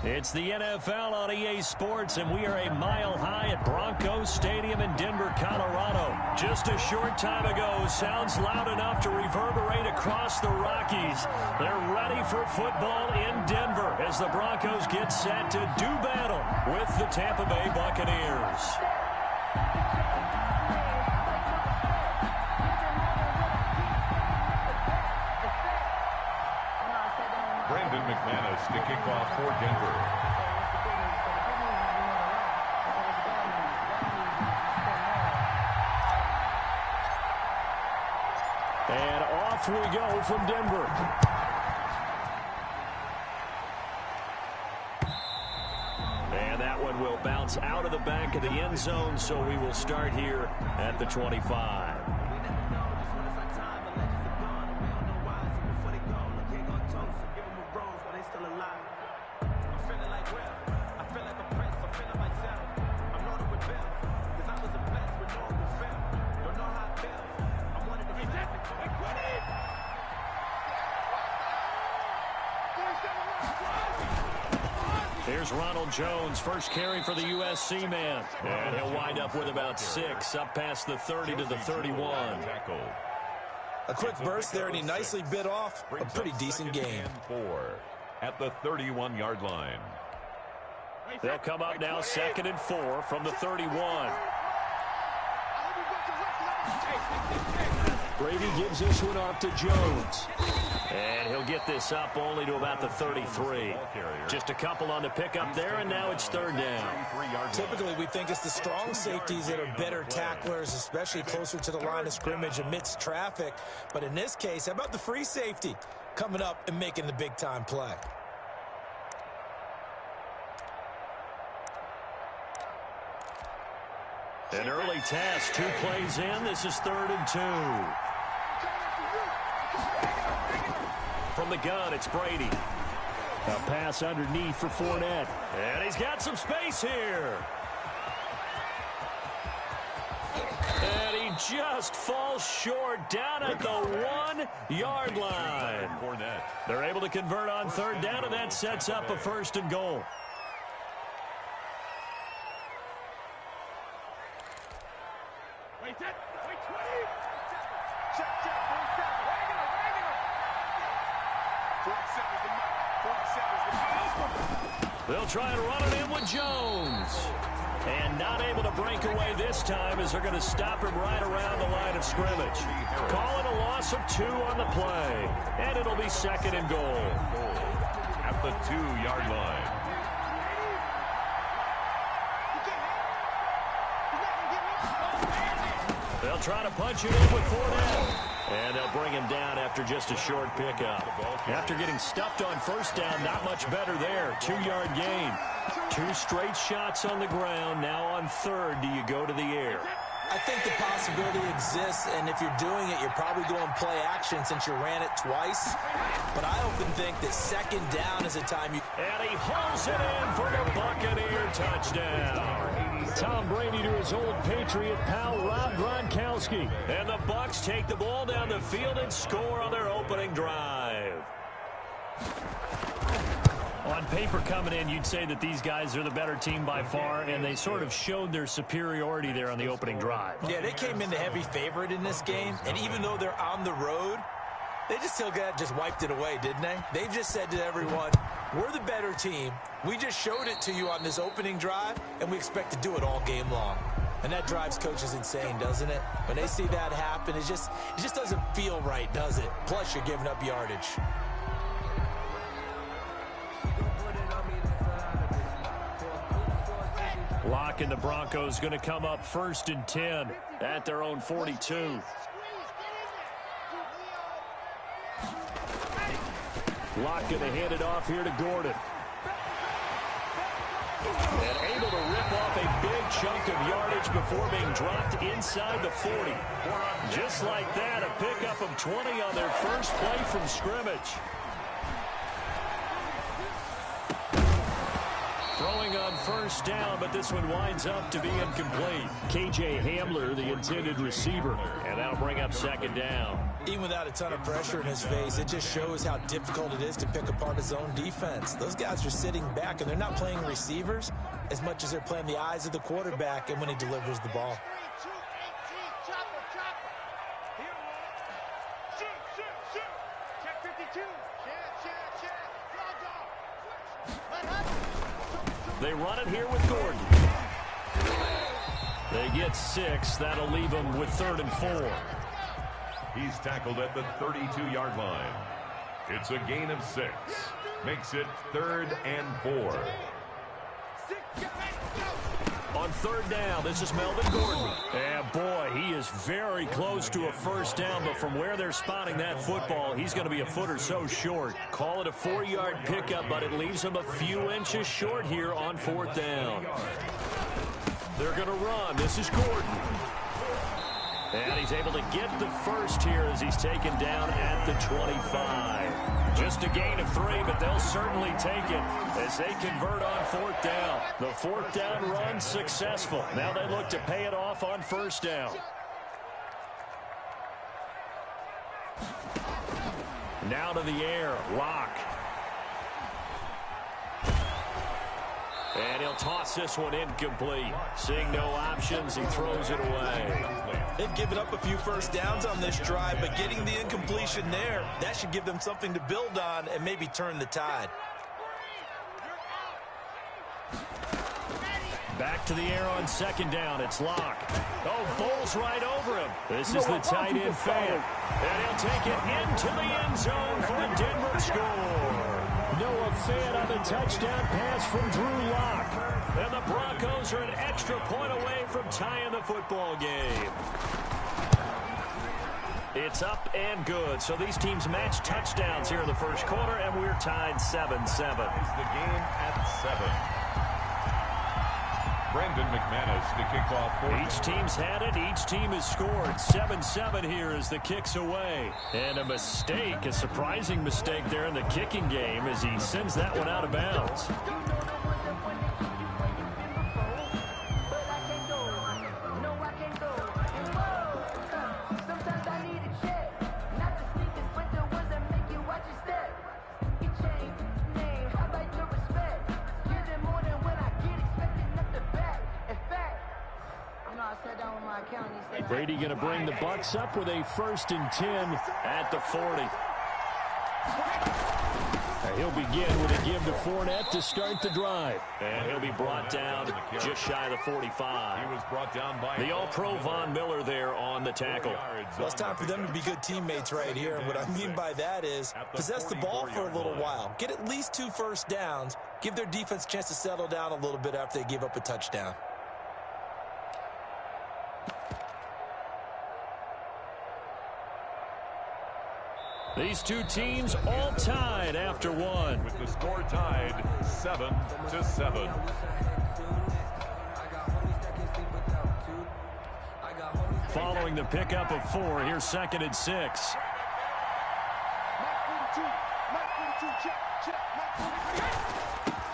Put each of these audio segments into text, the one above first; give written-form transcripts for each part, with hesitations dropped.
It's the NFL on EA Sports, and we are a mile high at Broncos Stadium in Denver, Colorado. Just a short time ago, sounds loud enough to reverberate across the Rockies. They're ready for football in Denver as the Broncos get set to do battle with the Tampa Bay Buccaneers. McManus to kick off for Denver. And off we go from Denver. And that one will bounce out of the back of the end zone, so we will start here at the 25. Here's Ronald Jones, first carry for the USC man. And he'll wind up with about 6, up past the 30 to the 31. A quick burst there, and he nicely bit off a pretty decent game. 4 at the 31-yard line. They'll come up now 2nd and 4 from the 31. Brady gives this one off to Jones. And he'll get this up only to about the 33. Just a couple on the pickup there, and now it's 3rd down. Typically, we think it's the strong safeties that are better tacklers, especially closer to the line of scrimmage amidst traffic. But in this case, how about the free safety coming up and making the big-time play? An early test, 2 plays in. This is 3rd and 2. From the gun, it's Brady. A pass underneath for Fournette. And he's got some space here. And he just falls short down at the 1-yard line. They're able to convert on 3rd down, and that sets up a 1st and goal. They'll try and run it in with Jones. And not able to break away this time as they're going to stop him right around the line of scrimmage. Call it a loss of 2 on the play. And it'll be 2nd and goal. At the 2-yard line. They'll try to punch it in with Fournette. And they'll bring him down after just a short pickup. After getting stuffed on 1st down, not much better there. 2-yard gain. 2 straight shots on the ground. Now on 3rd, do you go to the air? I think the possibility exists, and if you're doing it, you're probably going play action since you ran it twice. But I often think that 2nd down is a time you... And he hauls it in for the Buccaneer touchdown. Tom Brady to his old Patriot pal, Rob Gronkowski. And the Bucs take the ball down the field and score on their opening drive. On paper coming in, you'd say that these guys are the better team by far, and they sort of showed their superiority there on the opening drive. Yeah, they came in the heavy favorite in this game, and even though they're on the road, they just wiped it away, didn't they? They've just said to everyone, we're the better team. We just showed it to you on this opening drive, and we expect to do it all game long. And that drives coaches insane, doesn't it? When they see that happen, it just doesn't feel right, does it? Plus, you're giving up yardage. Locke and the Broncos going to come up 1st and 10 at their own 42. Locke going to hand it off here to Gordon. And able to rip off a big chunk of yardage before being dropped inside the 40. Just like that, a pickup of 20 on their first play from scrimmage. Throwing on first down, but this one winds up to be incomplete. K.J. Hamler, the intended receiver, and that'll bring up second down. Even without a ton of pressure in his face, it just shows how difficult it is to pick apart his own defense. Those guys are sitting back, and they're not playing receivers as much as they're playing the eyes of the quarterback and when he delivers the ball. They run it here with Gordon. They get 6. That'll leave them with 3rd and 4. He's tackled at the 32-yard line. It's a gain of 6. Makes it 3rd and 4. On 3rd down, this is Melvin Gordon. And boy, he is very close to a first down, but from where they're spotting that football, he's going to be a foot or so short. Call it a 4-yard pickup, but it leaves him a few inches short here on 4th down. They're going to run. This is Gordon. And he's able to get the first here as he's taken down at the 25. Just a gain of 3, but they'll certainly take it as they convert on 4th down. The 4th down run successful. Now they look to pay it off on 1st down. Now to the air. Lock. And he'll toss this one incomplete. Seeing no options, he throws it away. They've given up a few first downs on this drive, but getting the incompletion there, that should give them something to build on and maybe turn the tide. Back to the air on 2nd down. It's Lock. Oh, bowls right over him. This is the tight end fan. And he'll take it into the end zone for a Denver score. Noah Fant on the touchdown pass from Drew Lock. And the Broncos are an extra point away from tying the football game. It's up and good. So these teams match touchdowns here in the first quarter, and we're tied 7-7. The game at 7. Brandon McManus to kick off. Each team's had it. Each team has scored. 7-7 here as the kick's away. And a mistake, a surprising mistake there in the kicking game as he sends that one out of bounds. Brady going to bring the Bucs up with a 1st and 10 at the 40. He'll begin with a give to Fournette to start the drive. And he'll be brought down just shy of the 45. He was brought down by the All-Pro Von Miller there on the tackle. Well, it's time for them to be good teammates right here. And what I mean by that is possess the ball for a little while. Get at least 2 first downs. Give their defense a chance to settle down a little bit after they give up a touchdown. These two teams all tied after one. With the score tied 7-7. Following the pickup of 4, here's 2nd and 6.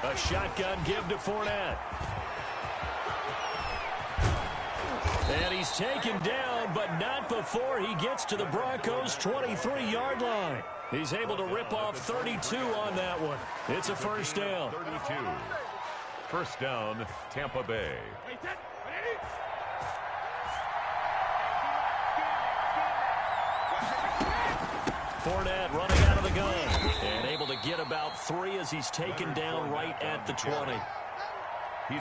A shotgun give to Fournette. And he's taken down, but not before he gets to the Broncos' 23-yard line. He's able to rip off 32 on that one. It's a first down. 32. First down, Tampa Bay. Fournette running out of the gun and able to get about 3 as he's taken down right at the 20.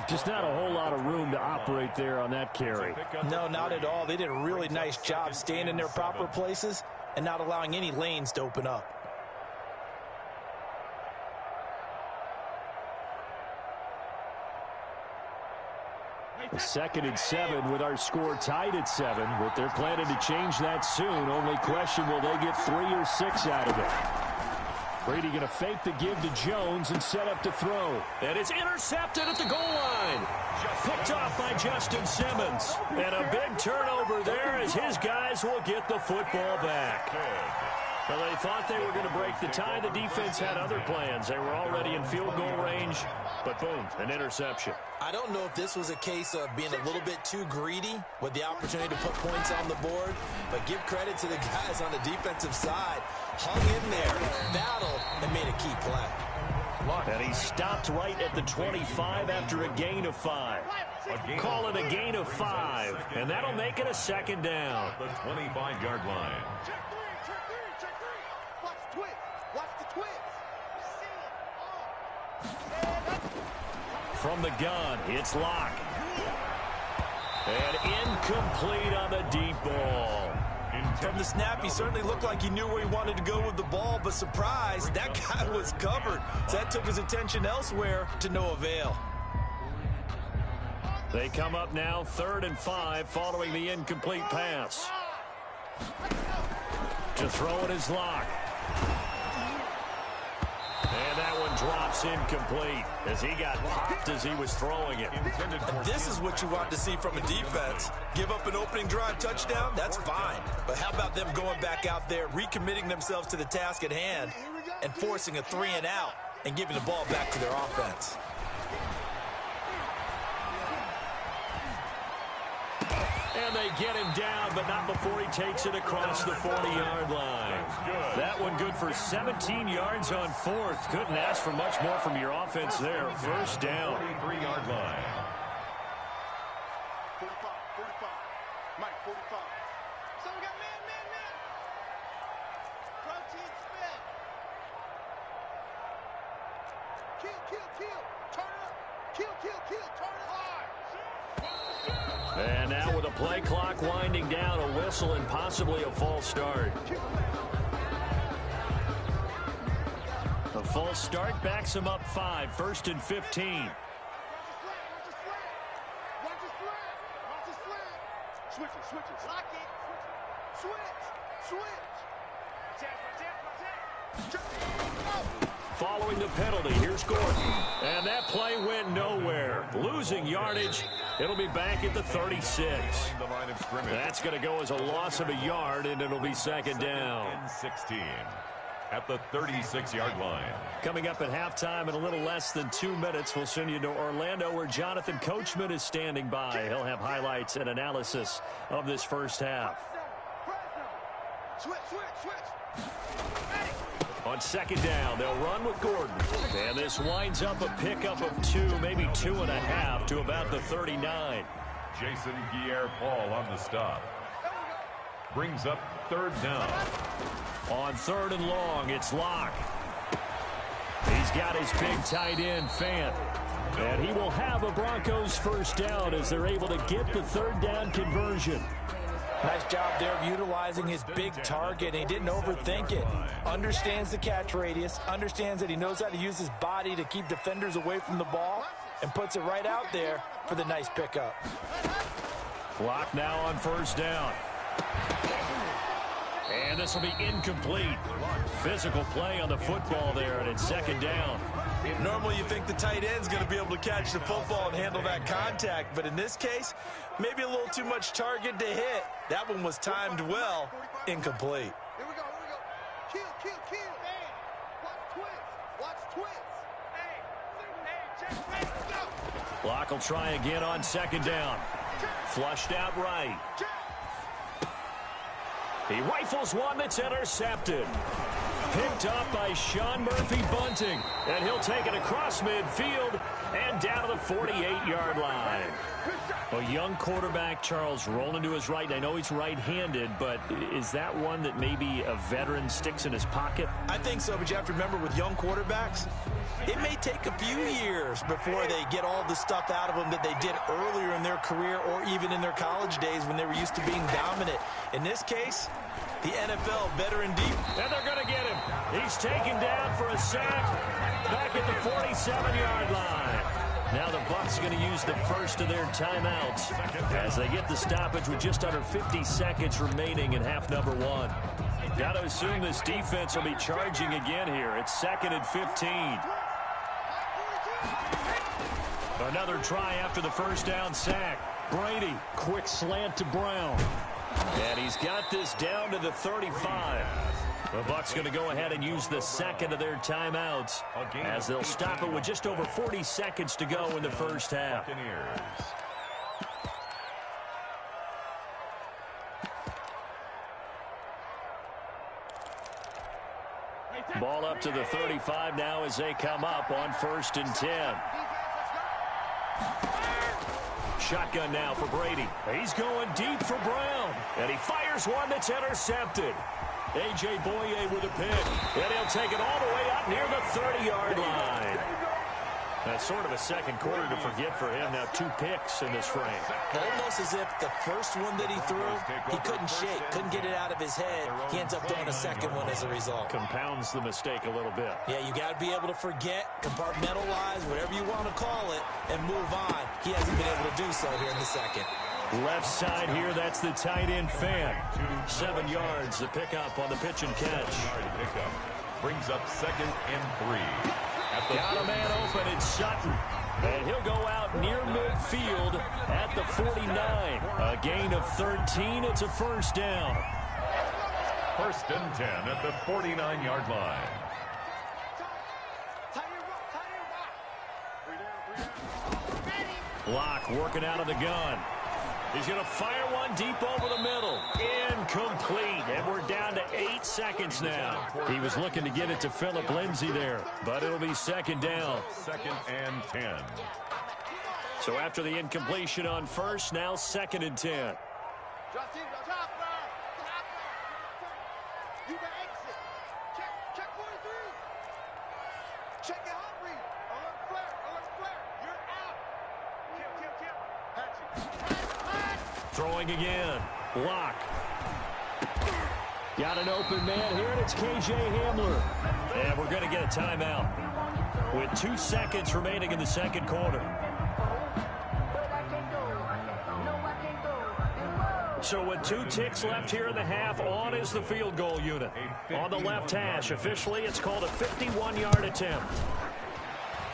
Just not a whole lot of room to operate there on that carry. No, not at all. They did a really nice job staying in their proper places and not allowing any lanes to open up. Second and 7 with our score tied at 7, but they're planning to change that soon. Only question, will they get 3 or 6 out of it? Brady going to fake the give to Jones and set up to throw. And it's intercepted at the goal line. Picked off by Justin Simmons. And a big turnover there as his guys will get the football back. Well, they thought they were going to break the tie. The defense had other plans. They were already in field goal range, but boom, an interception. I don't know if this was a case of being a little bit too greedy with the opportunity to put points on the board, but give credit to the guys on the defensive side. Hung in there, battled, and made a key play. And he stopped right at the 25 after a gain of 5. Call it a gain of 5, and that'll make it a second down. The 25-yard line. From the gun, it's Locke. And incomplete on the deep ball. From the snap, he certainly looked like he knew where he wanted to go with the ball, but surprise, that guy was covered. So that took his attention elsewhere to no avail. They come up now 3rd and 5 following the incomplete pass. To throw it is Locke. And that one drops incomplete as he got popped as he was throwing it. And this is what you want to see from a defense. Give up an opening drive touchdown, that's fine. But how about them going back out there, recommitting themselves to the task at hand, and forcing a 3 and out and giving the ball back to their offense. And they get him down, but not before he takes it across the 40-yard line. That one good for 17 yards on 4th. Couldn't ask for much more from your offense there. First down. 43-yard line. 45. Mike, 45. So we got man. Protein spin. Kill. Turn up. Kill. Turn it hard. And now with a play clock winding down, a whistle and possibly a false start. A false start backs him up 5, 1st and 15. Watch his flag. Switch it. Lock it. Switch. Following the penalty, here's Gordon. And that play went nowhere. Losing yardage. It'll be back at the 36. That's going to go as a loss of a yard, and it'll be second down. 16 at the 36-yard line. Coming up at halftime in a little less than 2 minutes, we'll send you to Orlando where Jonathan Coachman is standing by. He'll have highlights and analysis of this first half. Switch. On second down, they'll run with Gordon. And this winds up a pickup of 2, maybe 2.5 to about the 39. Jason Pierre-Paul on the stop. Brings up 3rd down. On 3rd and long, it's Locke. He's got his big tight end, Fant. And he will have a Broncos first down as they're able to get the 3rd down conversion. Nice job there of utilizing his big target, and he didn't overthink it. Understands the catch radius, understands that he knows how to use his body to keep defenders away from the ball, and puts it right out there for the nice pickup. Clock now on 1st down. And this will be incomplete. Physical play on the football there, and it's 2nd down. Normally you think the tight end's going to be able to catch the football and handle that contact, but in this case, maybe a little too much target to hit. That one was timed well, incomplete. Here we go. Kill. Hey, watch twist. Hey, go. Locke will try again on 2nd down. Flushed out right. He rifles one that's intercepted. Picked up by Sean Murphy-Bunting. And he'll take it across midfield and down to the 48-yard line. A young quarterback, Charles, rolling to his right. I know he's right-handed, but is that one that maybe a veteran sticks in his pocket? I think so, but you have to remember with young quarterbacks, it may take a few years before they get all the stuff out of them that they did earlier in their career or even in their college days when they were used to being dominant. In this case, the NFL veteran deep. And they're going to get him. He's taken down for a sack back at the 47-yard line. Now the Bucs going to use the first of their timeouts as they get the stoppage with just under 50 seconds remaining in half number 1. Got to assume this defense will be charging again here. It's 2nd and 15. Another try after the first down sack. Brady, quick slant to Brown. And he's got this down to the 35. The Bucs going to go ahead and use the second of their timeouts as they'll stop it with just over 40 seconds to go in the first half. Ball up to the 35 now as they come up on 1st and 10. Shotgun now for Brady. He's going deep for Brown. And he fires one that's intercepted. A.J. Boye with a pick. And he'll take it all the way up near the 30-yard line. That's sort of a second quarter to forget for him. Now 2 picks in this frame. Almost as if the first one that he threw, he couldn't shake, couldn't get it out of his head. He ends up throwing a second one as a result. Compounds the mistake a little bit. Yeah, you got to be able to forget, compartmentalize, whatever you want to call it, and move on. He hasn't been able to do so here in the second. Left side here, that's the tight end fan. 7 yards, the pickup on the pitch and catch. Brings up 2nd and 3. Got a man open, it's Sutton. And he'll go out near midfield at the 49. A gain of 13, it's a first down. 1st and 10 at the 49-yard line. Locke working out of the gun. He's going to fire one deep over the middle. Incomplete. And we're down to 8 seconds now. He was looking to get it to Phillip Lindsay there, but it'll be 2nd down. 2nd and 10. So after the incompletion on 1st, now 2nd and 10. Check it out, Reed. Alert flare. You're out. Throwing again. Locke. Got an open man here, and it's K.J. Hamler. And we're going to get a timeout with 2 seconds remaining in the second quarter. So with 2 ticks left here in the half, on is the field goal unit. On the left hash, officially, it's called a 51-yard attempt.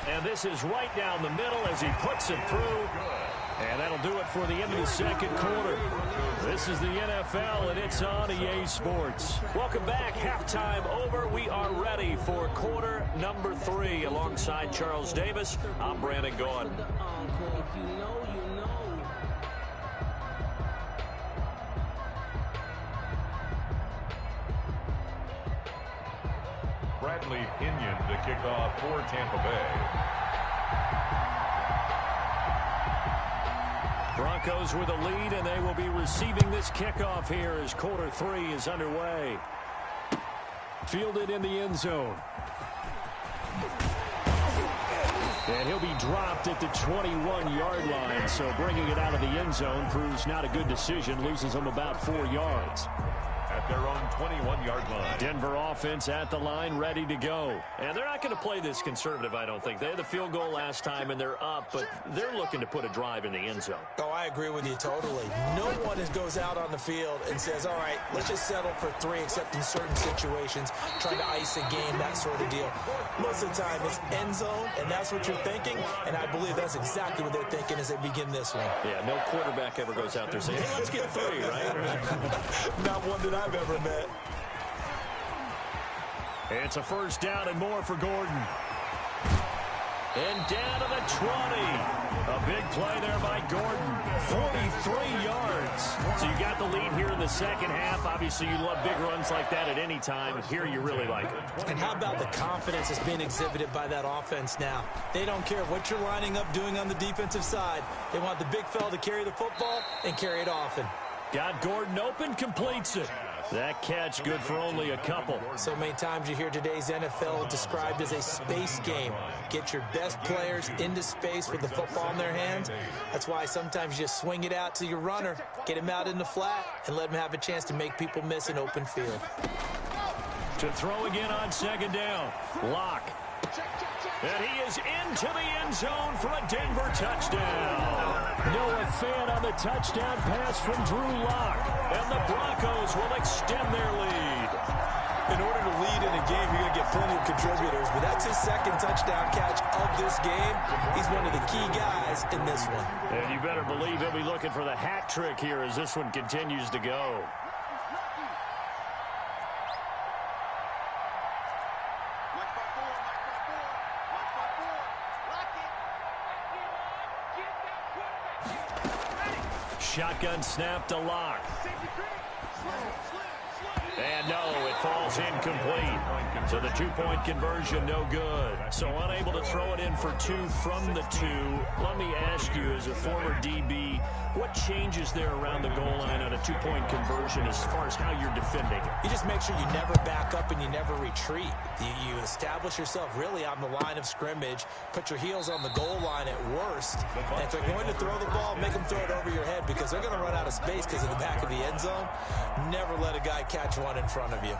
And this is right down the middle as he puts it through. And that'll do it for the end of the second quarter. This is the NFL, and it's on EA Sports. Welcome back. Halftime over. We are ready for quarter number 3. Alongside Charles Davis, I'm Brandon Gaudin. Bradley Pinion to kick off for Tampa Bay. Broncos with a lead, and they will be receiving this kickoff here as quarter 3 is underway. Fielded in the end zone. And he'll be dropped at the 21-yard line, so bringing it out of the end zone proves not a good decision, loses them about 4 yards. At their own 21-yard line. Denver offense at the line, ready to go. And they're not going to play this conservative, I don't think. They had the field goal last time, and they're up, but they're looking to put a drive in the end zone. Oh, I agree with you totally. No one goes out on the field and says, all right, let's just settle for 3, except in certain situations, trying to ice a game, that sort of deal. Most of the time, it's end zone, and that's what you're thinking, and I believe that's exactly what they're thinking as they begin this one. Yeah, no quarterback ever goes out there saying, hey, let's get 3, right? Not one that I've ever met. It's a first down and more for Gordon. And down to the 20. A big play there by Gordon. 43 yards. So you got the lead here in the second half. Obviously, you love big runs like that at any time. Here, you really like it. And how about the confidence that's being exhibited by that offense now? They don't care what you're lining up doing on the defensive side. They want the big fella to carry the football and carry it often. Got Gordon open, completes it. That catch good for only a couple. So many times you hear today's NFL described as a space game. Get your best players into space with the football in their hands. That's why sometimes you just swing it out to your runner, get him out in the flat, and let him have a chance to make people miss an open field. To throw again on second down. Locke. And he is into the end zone for a Denver touchdown. Noah Fant on the touchdown pass from Drew Locke. And the Broncos will extend their lead. In order to lead in a game, you're going to get plenty of contributors, but that's his second touchdown catch of this game. He's one of the key guys in this one. And you better believe he'll be looking for the hat trick here as this one continues to go. shotgun snap to Locke. And no, it falls incomplete. So the two-point conversion, no good. So unable to throw it in for two from the two. Let me ask you, as a former DB, what changes there around the goal line on a two-point conversion as far as how you're defending? You just make sure you never back up and you never retreat. You establish yourself really on the line of scrimmage, put your heels on the goal line at worst. And if they're going to throw the ball, make them throw it over your head because they're going to run out of space because of the back of the end zone. Never let a guy catch one in front of you.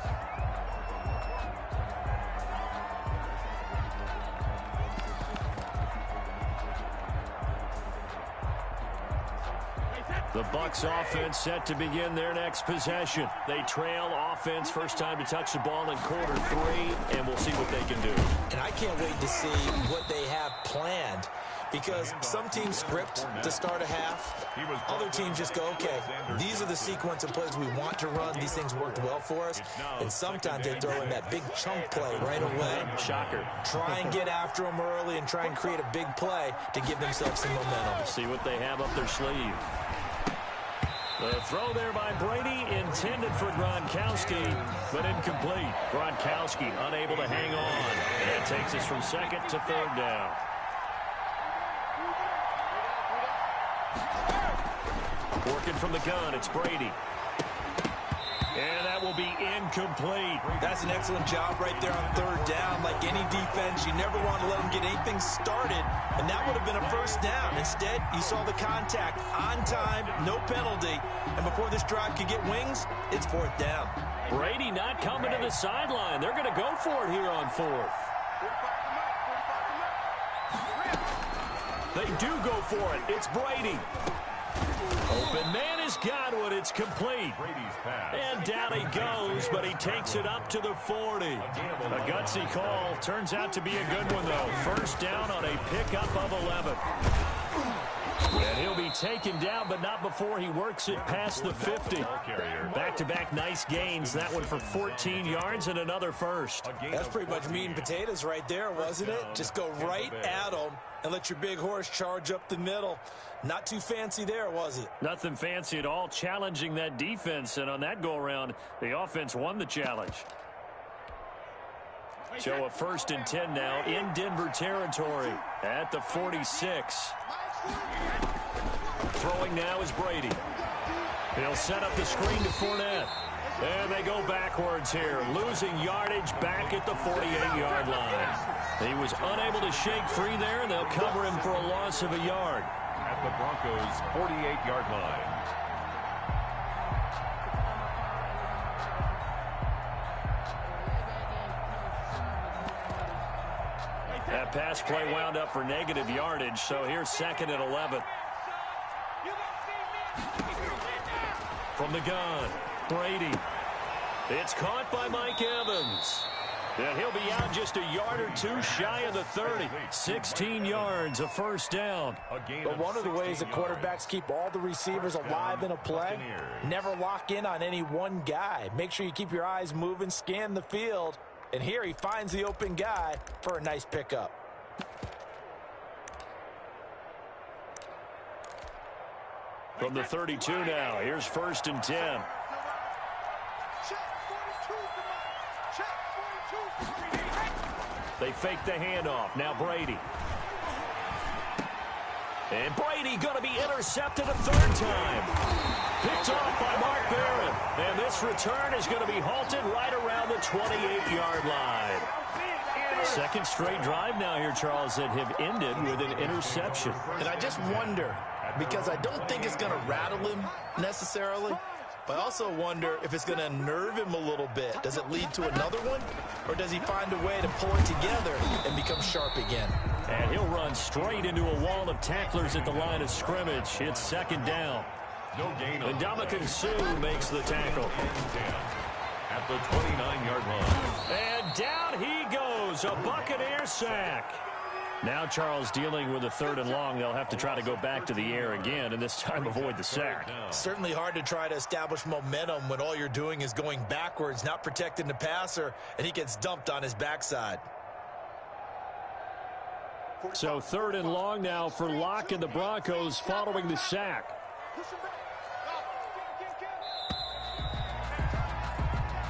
The Bucs offense set to begin their next possession. They trail offense, first time to touch the ball in quarter three, and we'll see what they can do. And I can't wait to see what they have planned because some teams script to start a half. Other teams just go, okay, these are the sequence of plays we want to run. These things worked well for us. And sometimes they throw in that big chunk play right away. Shocker. Try and get after them early and try and create a big play to give themselves some momentum. See what they have up their sleeve. The throw there by Brady, intended for Gronkowski, but incomplete. Gronkowski unable to hang on. And that takes us from second to third down. Working from the gun, it's Brady. And that will be incomplete. That's an excellent job right there on third down. Like any defense, you never want to let them get anything started, and that would have been a first down. Instead, you saw the contact on time, no penalty, and before this drive could get wings, it's fourth down. Brady not coming to the sideline. They're going to go for it here on fourth. They do go for it. It's Brady. Open man has got one. It's complete. And down he goes, but he takes it up to the 40. A gutsy call. Turns out to be a good one, though. First down on a pickup of 11. And he'll be taken down, but not before he works it past the 50. Back-to-back nice gains. That one for 14 yards and another first. That's pretty much meat and potatoes right there, wasn't it? Just go right at him and let your big horse charge up the middle. Not too fancy there, was it? Nothing fancy at all, challenging that defense. And on that go-around, the offense won the challenge. So a 1st and 10 now in Denver territory at the 46. Throwing now is Brady. He'll set up the screen to Fournette. And they go backwards here, losing yardage back at the 48-yard line. He was unable to shake free there, and they'll cover him for a loss of a yard. At the Broncos' 48-yard line. That pass play wound up for negative yardage, so here's 2nd and 11. From the gun, Brady. It's caught by Mike Evans. And he'll be out just a yard or two shy of the 30. 16 yards, a first down. But one of the ways the quarterbacks keep all the receivers alive in a play, never lock in on any one guy. Make sure you keep your eyes moving, scan the field. And here he finds the open guy for a nice pickup. From the 32 now, here's 1st and 10. They fake the handoff. Now Brady. And Brady going to be intercepted a 3rd time. Picked off by Mark Barron. And this return is going to be halted right around the 28-yard line. 2nd straight drive now here, Charles, that have ended with an interception. And I just wonder, because I don't think it's going to rattle him necessarily, but I also wonder if it's going to unnerve him a little bit. Does it lead to another one? Or does he find a way to pull it together and become sharp again? And he'll run straight into a wall of tacklers at the line of scrimmage. It's 2nd down. No gain on Ndamukong Suh makes the tackle. at the 29-yard line. And down he goes, a Buccaneer sack. Now Charles dealing with a 3rd and long. They'll have to try to go back to the air again, and this time avoid the sack. Certainly hard to try to establish momentum when all you're doing is going backwards, not protecting the passer, and he gets dumped on his backside. So 3rd and long now for Locke and the Broncos following the sack. Push him back.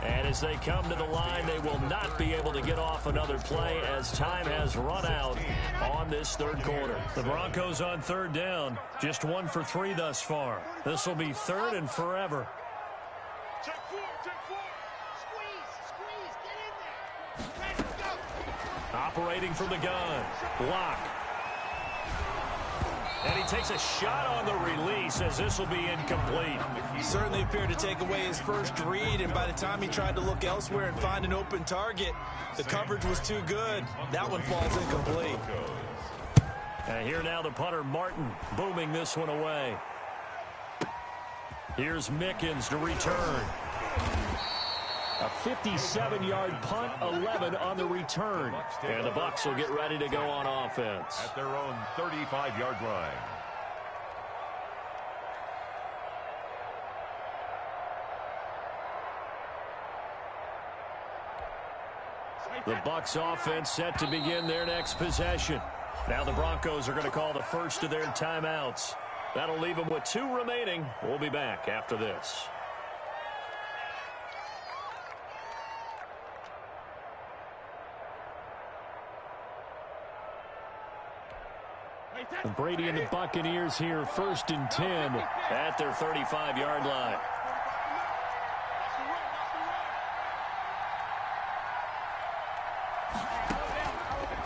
And as they come to the line, they will not be able to get off another play as time has run out on this third quarter. The Broncos on third down, just 1 for 3 thus far. This will be third and forever. Check four. Squeeze, get in there. Let's go. Operating from the gun, block. And he takes a shot on the release as this will be incomplete. He certainly appeared to take away his first read, and by the time he tried to look elsewhere and find an open target, the coverage was too good. That one falls incomplete. And here now the punter, Martin, booming this one away. Here's Mickens to return. A 57-yard punt, 11 on the return. And the Bucs will get ready to go on offense. At their own 35-yard line. The Bucs offense set to begin their next possession. Now the Broncos are going to call the first of their timeouts. That'll leave them with 2 remaining. We'll be back after this. Brady and the Buccaneers here, 1st and 10 at their 35-yard line.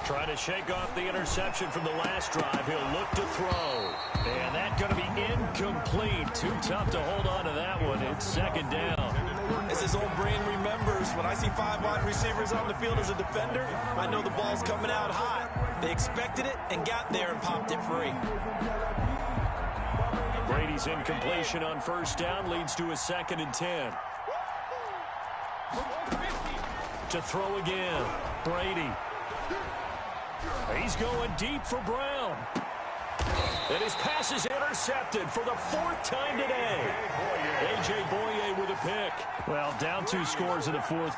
Trying to shake off the interception from the last drive. He'll look to throw. And that's going to be incomplete. Too tough to hold on to that one. It's 2nd down. As his old brain remembers, when I see 5 wide receivers on the field as a defender, I know the ball's coming out hot. They expected it and got there and popped it free. Brady's incompletion on 1st down leads to a 2nd and 10. To throw again. Brady. He's going deep for Brown. And his pass is intercepted for the 4th time today. A.J. Boye with a pick. Well, down 2 scores in the 4th.